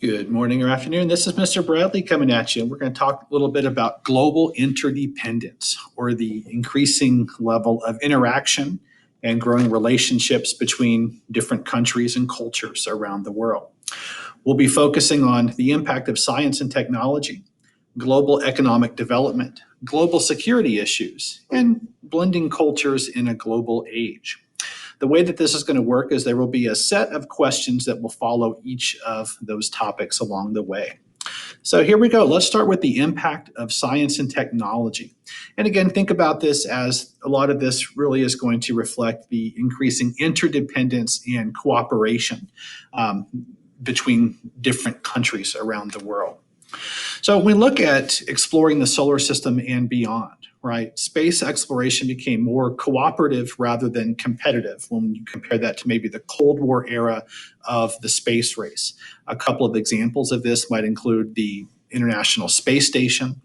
Good morning or afternoon. This is Mr. Bradley coming at you. We're going to talk a little bit about global interdependence, or the increasing level of interaction and growing relationships between different countries and cultures around the world. We'll be focusing on the impact of science and technology, global economic development, global security issues, and blending cultures in a global age. The way that this is going to work is there will be a set of questions that will follow each of those topics along the way. So here we go. Let's start with the impact of science and technology. And again, think about this as a lot of this really is going to reflect the increasing interdependence and cooperation between different countries around the world. So we look at exploring the solar system and beyond, right? Space exploration became more cooperative rather than competitive when you compare that to maybe the Cold War era of the space race. A couple of examples of this might include the International Space Station.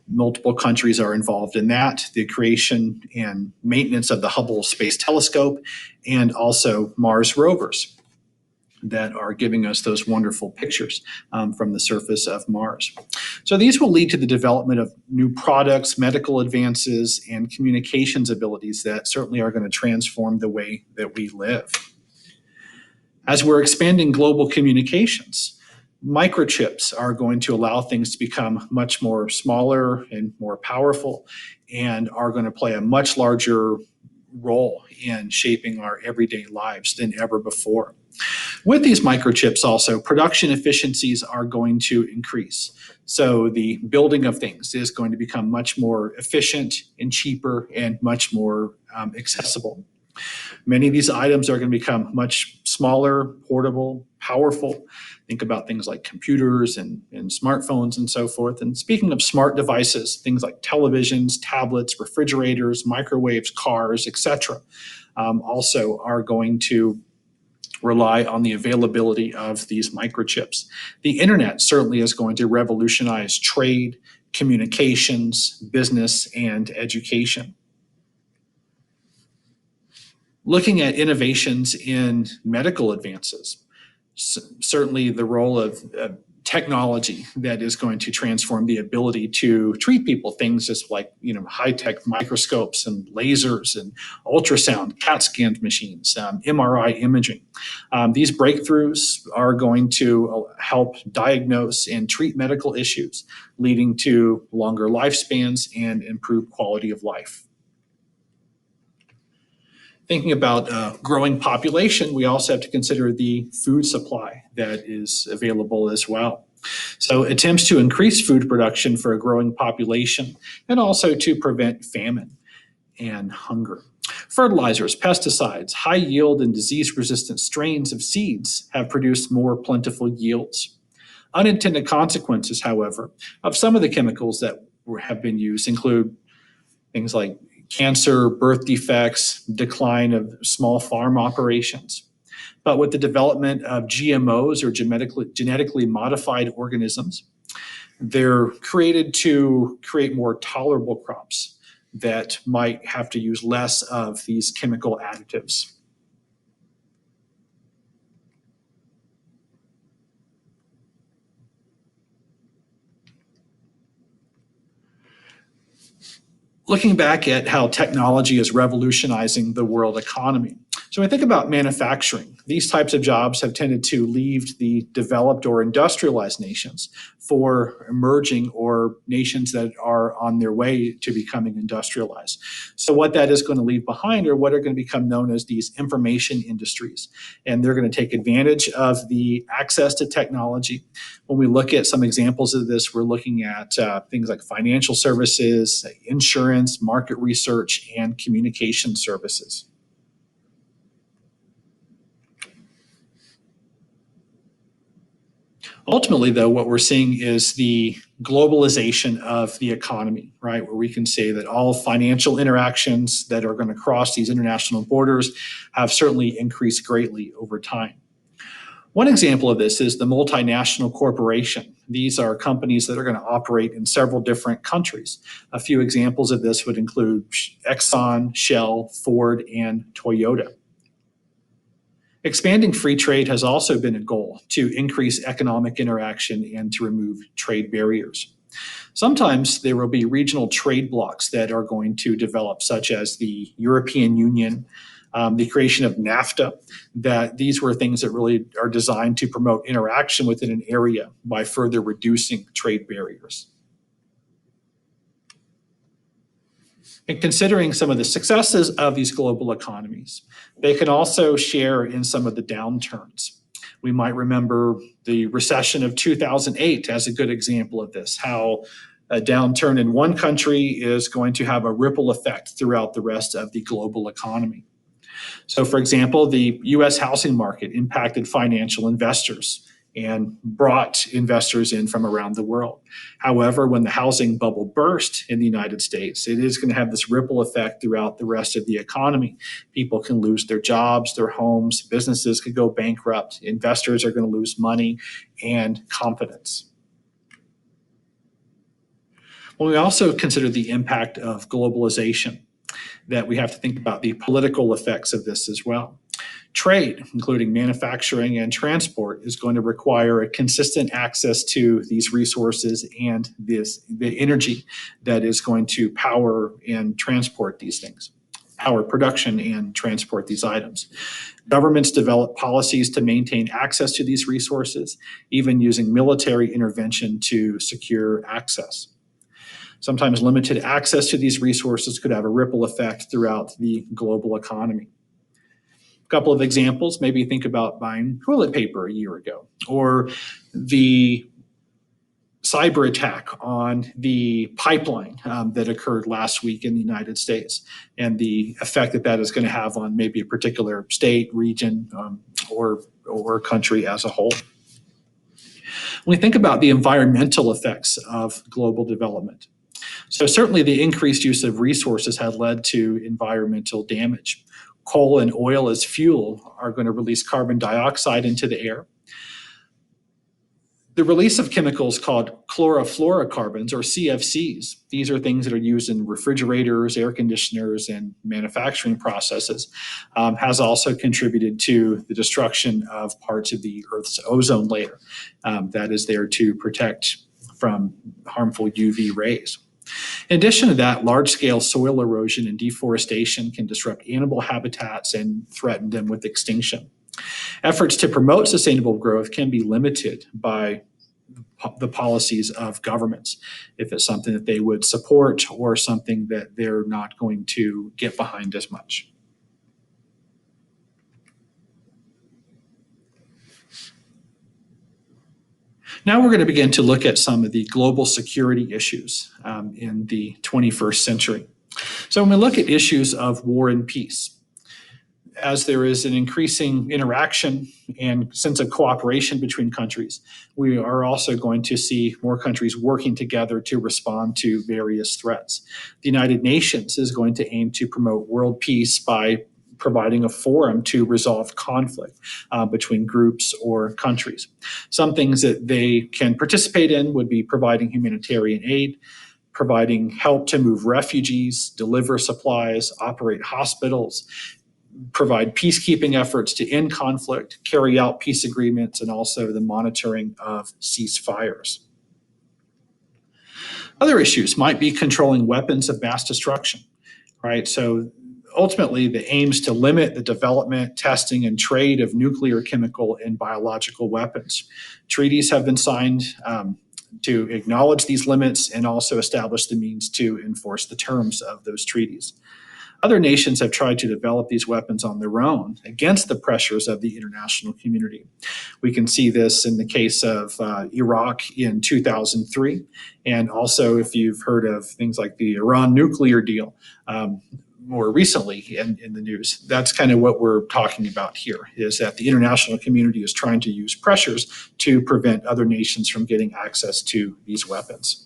Multiple countries are involved in that, the creation and maintenance of the Hubble Space Telescope, and also Mars rovers that are giving us those wonderful pictures from the surface of Mars. So these will lead to the development of new products, medical advances, and communications abilities that certainly are going to transform the way that we live. As we're expanding global communications, microchips are going to allow things to become much more smaller and more powerful, and are going to play a much larger role in shaping our everyday lives than ever before. With these microchips also, production efficiencies are going to increase. So the building of things is going to become much more efficient and cheaper and much more accessible. Many of these items are going to become much smaller, portable, powerful. Think about things like computers and smartphones and so forth. And speaking of smart devices, things like televisions, tablets, refrigerators, microwaves, cars, etc., also are going to rely on the availability of these microchips. The internet certainly is going to revolutionize trade, communications, business, and education. Looking at innovations in medical advances, certainly the role of technology that is going to transform the ability to treat people, things just like high-tech microscopes and lasers and ultrasound, CAT scan machines, MRI imaging. These breakthroughs are going to help diagnose and treat medical issues, leading to longer lifespans and improved quality of life. Thinking about growing population, we also have to consider the food supply that is available as well. So attempts to increase food production for a growing population, and also to prevent famine and hunger. Fertilizers, pesticides, high yield and disease-resistant strains of seeds have produced more plentiful yields. Unintended consequences, however, of some of the chemicals that have been used include things like cancer, birth defects, decline of small farm operations. But with the development of GMOs, or genetically modified organisms, they're created to create more tolerable crops that might have to use less of these chemical additives. Looking back at how technology is revolutionizing the world economy. So when I think about manufacturing, these types of jobs have tended to leave the developed or industrialized nations for emerging or nations that are on their way to becoming industrialized. So what that is going to leave behind are what are going to become known as these information industries. And they're going to take advantage of the access to technology. When we look at some examples of this, we're looking at things like financial services, insurance, market research, and communication services. Ultimately, though, what we're seeing is the globalization of the economy, right? Where we can say that all financial interactions that are going to cross these international borders have certainly increased greatly over time. One example of this is the multinational corporation. These are companies that are going to operate in several different countries. A few examples of this would include Exxon, Shell, Ford, and Toyota. Expanding free trade has also been a goal to increase economic interaction and to remove trade barriers. Sometimes there will be regional trade blocs that are going to develop, such as the European Union, the creation of NAFTA, that these were things that really are designed to promote interaction within an area by further reducing trade barriers. And considering some of the successes of these global economies, they can also share in some of the downturns. We might remember the recession of 2008 as a good example of this, how a downturn in one country is going to have a ripple effect throughout the rest of the global economy. So, for example, the US housing market impacted financial investors and brought investors in from around the world. However, when the housing bubble burst in the United States, it is going to have this ripple effect throughout the rest of the economy. People can lose their jobs, their homes, businesses could go bankrupt, investors are going to lose money and confidence. Well, we also consider the impact of globalization, that we have to think about the political effects of this as well. Trade, including manufacturing and transport, is going to require a consistent access to these resources and the energy that is going to power and transport these things, power production and transport these items. Governments develop policies to maintain access to these resources, even using military intervention to secure access. Sometimes limited access to these resources could have a ripple effect throughout the global economy. A couple of examples, maybe think about buying toilet paper a year ago, or the cyber attack on the pipeline that occurred last week in the United States, and the effect that that is going to have on maybe a particular state, region, or country as a whole. When we think about the environmental effects of global development, so certainly the increased use of resources had led to environmental damage. Coal and oil as fuel are going to release carbon dioxide into the air. The release of chemicals called chlorofluorocarbons, or CFCs, these are things that are used in refrigerators, air conditioners, and manufacturing processes, has also contributed to the destruction of parts of the Earth's ozone layer that is there to protect from harmful UV rays. In addition to that, large-scale soil erosion and deforestation can disrupt animal habitats and threaten them with extinction. Efforts to promote sustainable growth can be limited by the policies of governments, if it's something that they would support or something that they're not going to get behind as much. Now we're going to begin to look at some of the global security issues in the 21st century. So when we look at issues of war and peace, as there is an increasing interaction and sense of cooperation between countries, we are also going to see more countries working together to respond to various threats. The United Nations is going to aim to promote world peace by providing a forum to resolve conflict between groups or countries. Some things that they can participate in would be providing humanitarian aid, providing help to move refugees, deliver supplies, operate hospitals, provide peacekeeping efforts to end conflict, carry out peace agreements, and also the monitoring of ceasefires. Other issues might be controlling weapons of mass destruction, right? So ultimately, the aims to limit the development, testing, and trade of nuclear, chemical, and biological weapons. Treaties have been signed to acknowledge these limits and also establish the means to enforce the terms of those treaties. Other nations have tried to develop these weapons on their own against the pressures of the international community. We can see this in the case of Iraq in 2003, and also if you've heard of things like the Iran nuclear deal, more recently in the news. That's kind of what we're talking about here, is that the international community is trying to use pressures to prevent other nations from getting access to these weapons.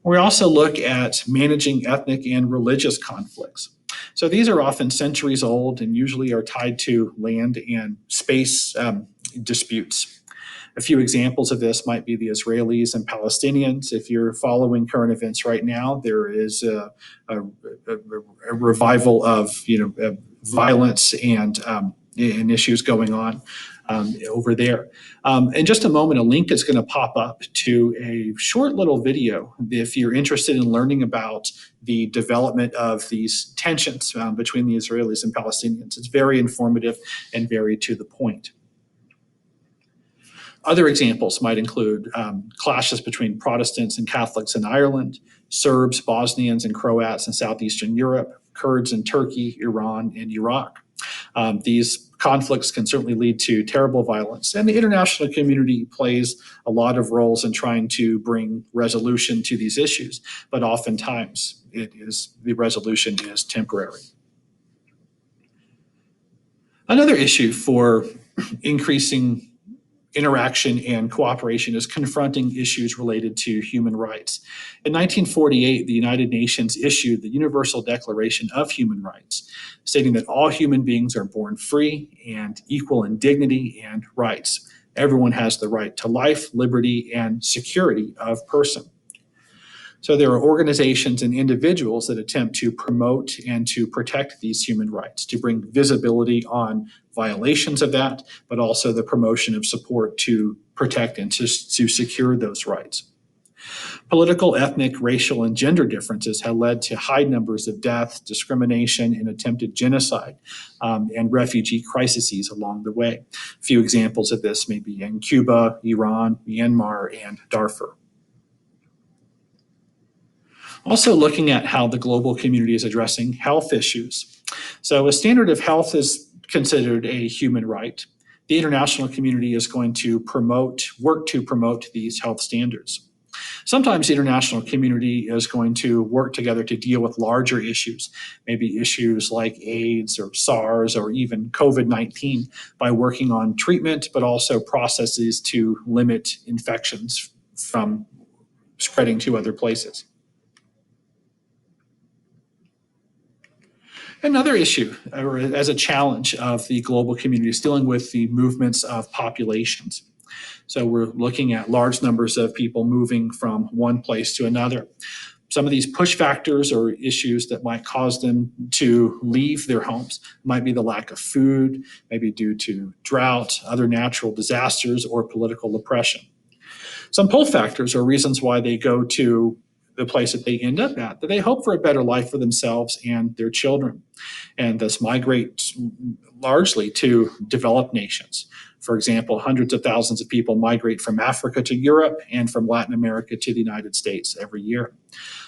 We also look at managing ethnic and religious conflicts. So these are often centuries old and usually are tied to land and space disputes. A few examples of this might be the Israelis and Palestinians. If you're following current events right now, there is a revival of violence and and issues going on over there. In just a moment, a link is going to pop up to a short little video if you're interested in learning about the development of these tensions between the Israelis and Palestinians. It's very informative and very to the point. Other examples might include clashes between Protestants and Catholics in Ireland, Serbs, Bosnians, and Croats in southeastern Europe, Kurds in Turkey, Iran, and Iraq. These conflicts can certainly lead to terrible violence, and the international community plays a lot of roles in trying to bring resolution to these issues, but oftentimes the resolution is temporary. Another issue for increasing interaction and cooperation is confronting issues related to human rights. In 1948, the United Nations issued the Universal Declaration of Human Rights, stating that all human beings are born free and equal in dignity and rights. Everyone has the right to life, liberty, and security of person. So there are organizations and individuals that attempt to promote and to protect these human rights, to bring visibility on violations of that, but also the promotion of support to protect and to secure those rights. Political, ethnic, racial, and gender differences have led to high numbers of deaths, discrimination, and attempted genocide, and refugee crises along the way. A few examples of this may be in Cuba, Iran, Myanmar, and Darfur. Also looking at how the global community is addressing health issues. So a standard of health is considered a human right. The international community is going to work to promote these health standards. Sometimes the international community is going to work together to deal with larger issues, maybe issues like AIDS or SARS or even COVID-19 by working on treatment, but also processes to limit infections from spreading to other places. Another issue, or as a challenge of the global community, is dealing with the movements of populations. So we're looking at large numbers of people moving from one place to another. Some of these push factors or issues that might cause them to leave their homes might be the lack of food, maybe due to drought, other natural disasters, or political oppression. Some pull factors are reasons why they go to the place that they end up at, that they hope for a better life for themselves and their children, and thus migrate largely to developed nations. For example, hundreds of thousands of people migrate from Africa to Europe and from Latin America to the United States every year.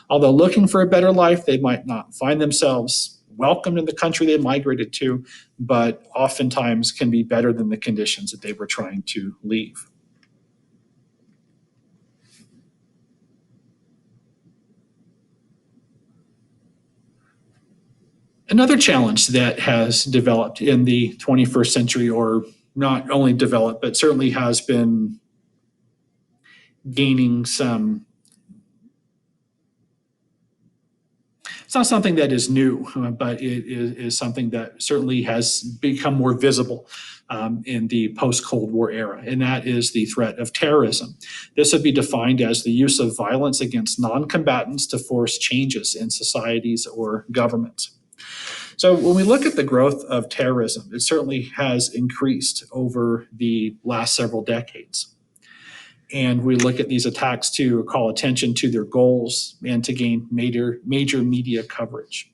Although looking for a better life, they might not find themselves welcomed in the country they migrated to, but oftentimes can be better than the conditions that they were trying to leave. Another challenge that has developed in the 21st century, or not only developed, but certainly has been gaining some, it's not something that is new, but it is something that certainly has become more visible in the post-Cold War era, and that is the threat of terrorism. This would be defined as the use of violence against non-combatants to force changes in societies or governments. So when we look at the growth of terrorism, it certainly has increased over the last several decades. And we look at these attacks to call attention to their goals and to gain major media coverage.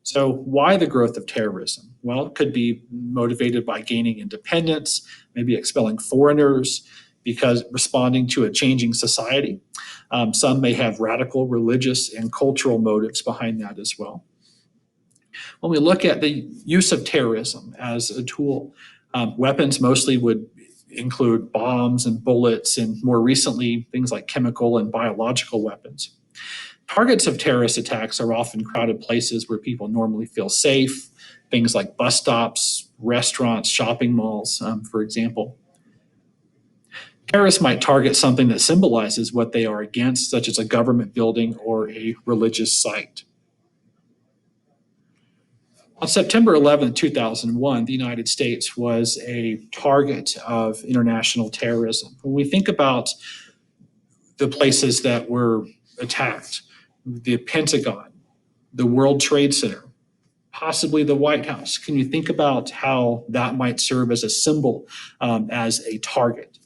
So why the growth of terrorism? Well, it could be motivated by gaining independence, maybe expelling foreigners, because responding to a changing society. Some may have radical religious and cultural motives behind that as well. When we look at the use of terrorism as a tool, weapons mostly would include bombs and bullets, and more recently, things like chemical and biological weapons. Targets of terrorist attacks are often crowded places where people normally feel safe, things like bus stops, restaurants, shopping malls, for example. Terrorists might target something that symbolizes what they are against, such as a government building or a religious site. On September 11, 2001, the United States was a target of international terrorism. When we think about the places that were attacked, the Pentagon, the World Trade Center, possibly the White House. Can you think about how that might serve as a symbol, as a target?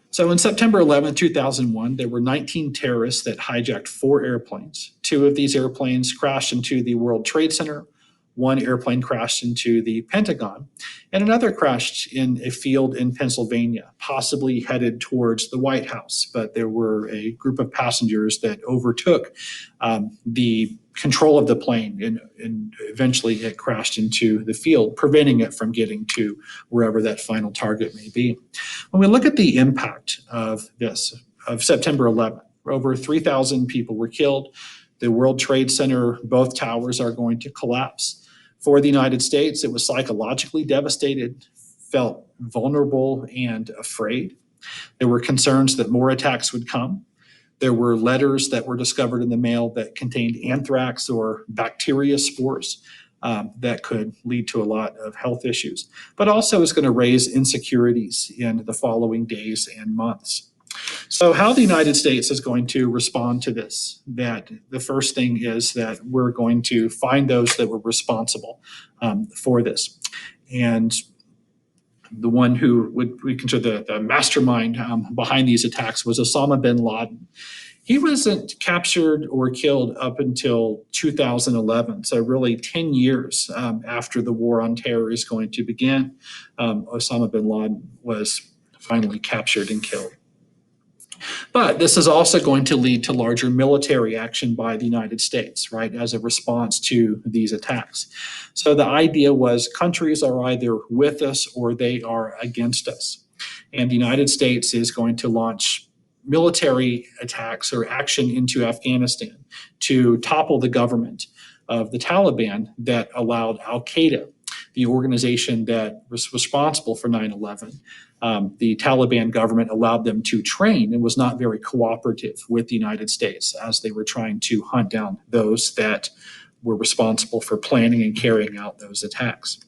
So in September 11, 2001, there were 19 terrorists that hijacked 4 airplanes. 2 of these airplanes crashed into the World Trade Center. 1 airplane crashed into the Pentagon, and another crashed in a field in Pennsylvania, possibly headed towards the White House. But there were a group of passengers that overtook the control of the plane, and eventually it crashed into the field, preventing it from getting to wherever that final target may be. When we look at the impact of this, of September 11th, over 3,000 people were killed. The World Trade Center, both towers are going to collapse. For the United States, it was psychologically devastated, felt vulnerable and afraid. There were concerns that more attacks would come. There were letters that were discovered in the mail that contained anthrax or bacteria spores that could lead to a lot of health issues, but also is going to raise insecurities in the following days and months. So how the United States is going to respond to this, that the first thing is that we're going to find those that were responsible for this. And the one who we consider the mastermind behind these attacks was Osama bin Laden. He wasn't captured or killed up until 2011, so really 10 years after the war on terror is going to begin. Osama bin Laden was finally captured and killed. But this is also going to lead to larger military action by the United States, right, as a response to these attacks. So the idea was countries are either with us or they are against us. And the United States is going to launch military attacks or action into Afghanistan to topple the government of the Taliban that allowed Al Qaeda, the organization that was responsible for 9/11, the Taliban government allowed them to train and was not very cooperative with the United States as they were trying to hunt down those that were responsible for planning and carrying out those attacks.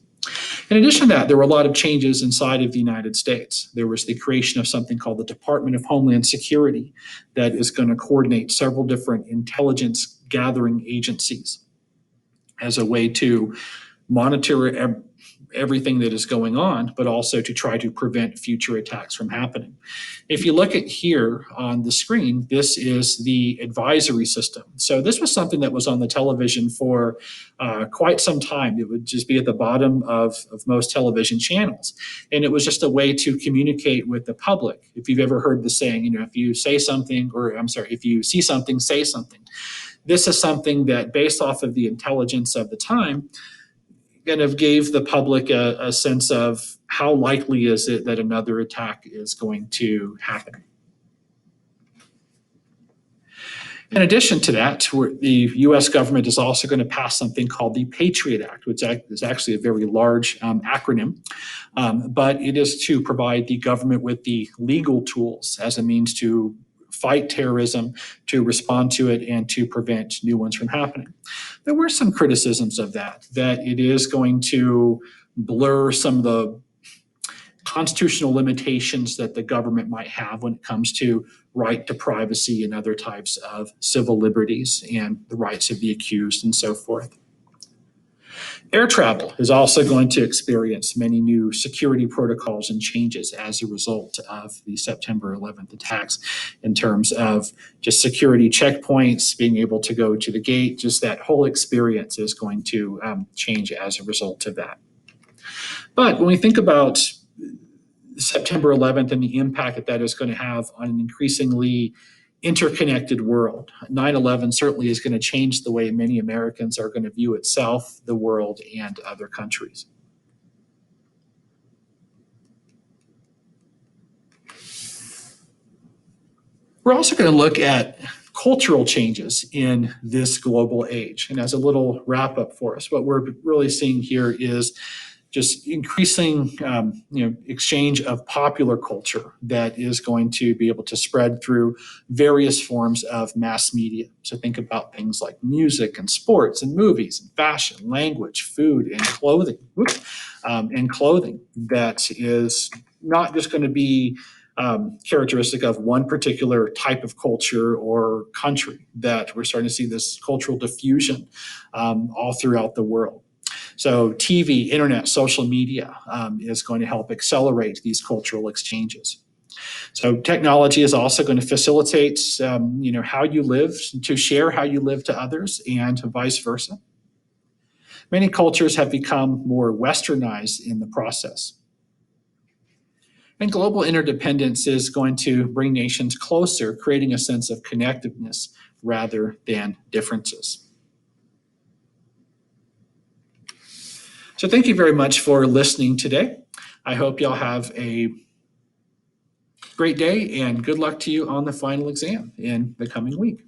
In addition to that, there were a lot of changes inside of the United States. There was the creation of something called the Department of Homeland Security that is going to coordinate several different intelligence gathering agencies as a way to monitor everything that is going on, but also to try to prevent future attacks from happening. If you look at here on the screen, this is the advisory system. So this was something that was on the television for quite some time. It would just be at the bottom of most television channels. And it was just a way to communicate with the public. If you've ever heard the saying, if you say something, or I'm sorry, if you see something, say something. This is something that, based off of the intelligence of the time, kind of gave the public a sense of how likely is it that another attack is going to happen. In addition to that, the U.S. government is also going to pass something called the Patriot Act, which is actually a very large acronym, but it is to provide the government with the legal tools as a means to fight terrorism, to respond to it, and to prevent new ones from happening. There were some criticisms of that it is going to blur some of the constitutional limitations that the government might have when it comes to right to privacy and other types of civil liberties and the rights of the accused and so forth. Air travel is also going to experience many new security protocols and changes as a result of the September 11th attacks, in terms of just security checkpoints, being able to go to the gate. Just that whole experience is going to change as a result of that. But when we think about September 11th and the impact that that is going to have on an increasingly interconnected world, 9/11 certainly is going to change the way many Americans are going to view itself, the world, and other countries. We're also going to look at cultural changes in this global age. And as a little wrap up for us, what we're really seeing here is just increasing exchange of popular culture that is going to be able to spread through various forms of mass media. So think about things like music and sports and movies and fashion, language, food, and clothing. That is not just going to be characteristic of one particular type of culture or country, that we're starting to see this cultural diffusion all throughout the world. So TV, internet, social media is going to help accelerate these cultural exchanges. So technology is also going to facilitate, how you live, to share how you live to others, and vice versa. Many cultures have become more westernized in the process. And global interdependence is going to bring nations closer, creating a sense of connectedness rather than differences. So thank you very much for listening today. I hope y'all have a great day, and good luck to you on the final exam in the coming week.